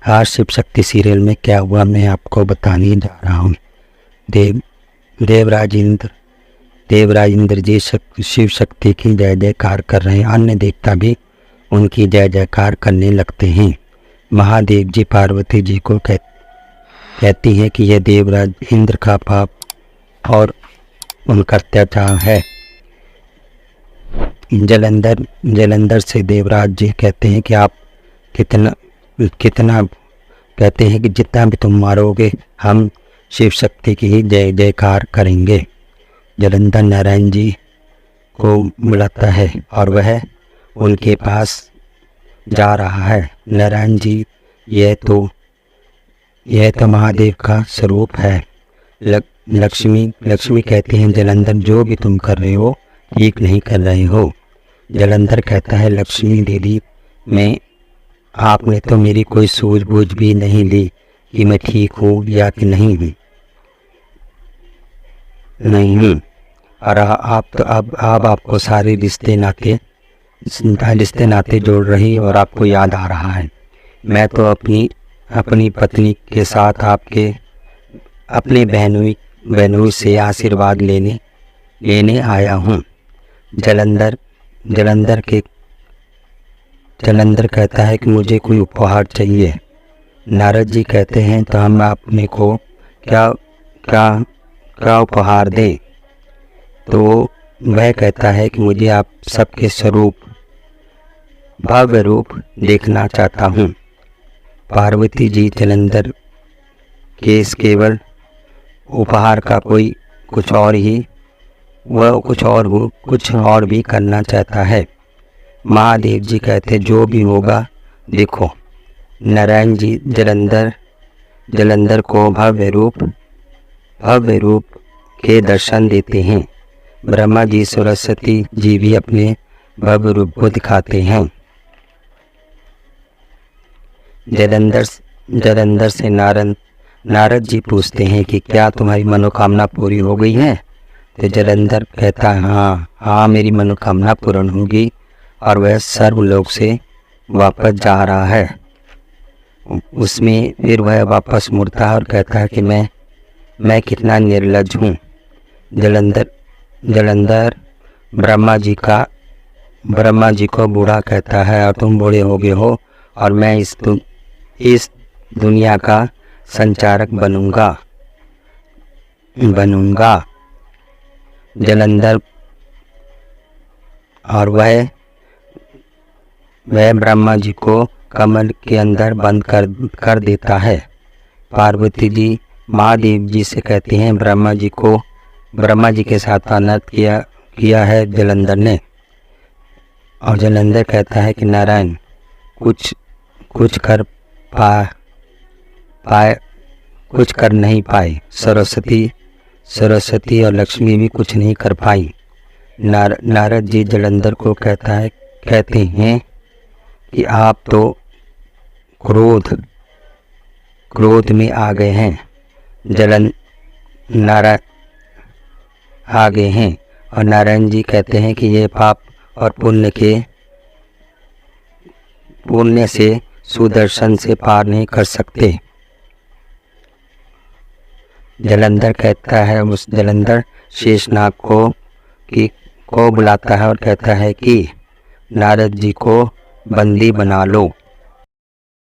आज शिव शक्ति सीरियल में क्या हुआ मैं आपको बताने जा रहा हूँ। देवराज इंद्र जी शिव शक्ति की जय जयकार कर रहे हैं। अन्य देवता भी उनकी जय जयकार करने लगते हैं। महादेव जी पार्वती जी को कहती हैं कि यह देवराज इंद्र का पाप और उनका अत्याचार है। जलंधर से देवराज जी कहते हैं कि आप कितना कहते हैं कि जितना भी तुम मारोगे हम शिव शक्ति की ही जय जयकार करेंगे। जलंधर नारायण जी को बुलाता है और वह उनके पास जा रहा है। नारायण जी यह तो महादेव का स्वरूप है। लक्ष्मी कहते हैं जलंधर जो भी तुम कर रहे हो ठीक नहीं कर रहे हो। जलंधर कहता है लक्ष्मी दीदी आपने तो मेरी कोई सूझबूझ भी नहीं ली कि मैं ठीक हूँ या कि नहीं हूँ। और आप तो अब आपको सारे रिश्ते नाते जोड़ रही और आपको याद आ रहा है। मैं तो अपनी पत्नी के साथ अपने बहनोई से आशीर्वाद लेने आया हूँ। जलंधर कहता है कि मुझे कोई उपहार चाहिए। नारद जी कहते हैं तो हम अपने को क्या उपहार दें। तो वह कहता है कि मुझे आप सबके भव्य रूप देखना चाहता हूँ। पार्वती जी जलंधर के इस केवल उपहार का कुछ और भी करना चाहता है। महादेव जी कहते जो भी होगा देखो। नारायण जी जलंधर को भव्य रूप के दर्शन देते हैं। ब्रह्मा जी सरस्वती जी भी अपने भव्य रूप को दिखाते हैं। जलंधर से नारद जी पूछते हैं कि क्या तुम्हारी मनोकामना पूरी हो गई है। तो जलंधर कहता है हाँ मेरी मनोकामना पूर्ण होगी। और वह सर्वलोक से वापस जा रहा है। उसमें फिर वह वापस मुड़ता है और कहता है कि मैं कितना निर्लज्ज हूँ। जलंधर ब्रह्मा जी को बूढ़ा कहता है और तुम बूढ़े हो गए हो और मैं इस दुनिया का संचारक बनूंगा। जलंधर और वह ब्रह्मा जी को कमल के अंदर बंद कर देता है। पार्वती जी महादेव जी से कहते हैं ब्रह्मा जी के साथ अनर्थ किया है जलंधर ने। और जलंधर कहता है कि नारायण कुछ कर नहीं पाए। सरस्वती और लक्ष्मी भी कुछ नहीं कर पाई। नारद जी जलंधर को कहते हैं कि आप तो क्रोध में आ गए हैं। और नारायण जी कहते हैं कि ये पाप और पुण्य से सुदर्शन से पार नहीं कर सकते। जलंधर कहता है जलंधर शेषनाग को बुलाता है और कहता है कि नारद जी को बंदी बना लो।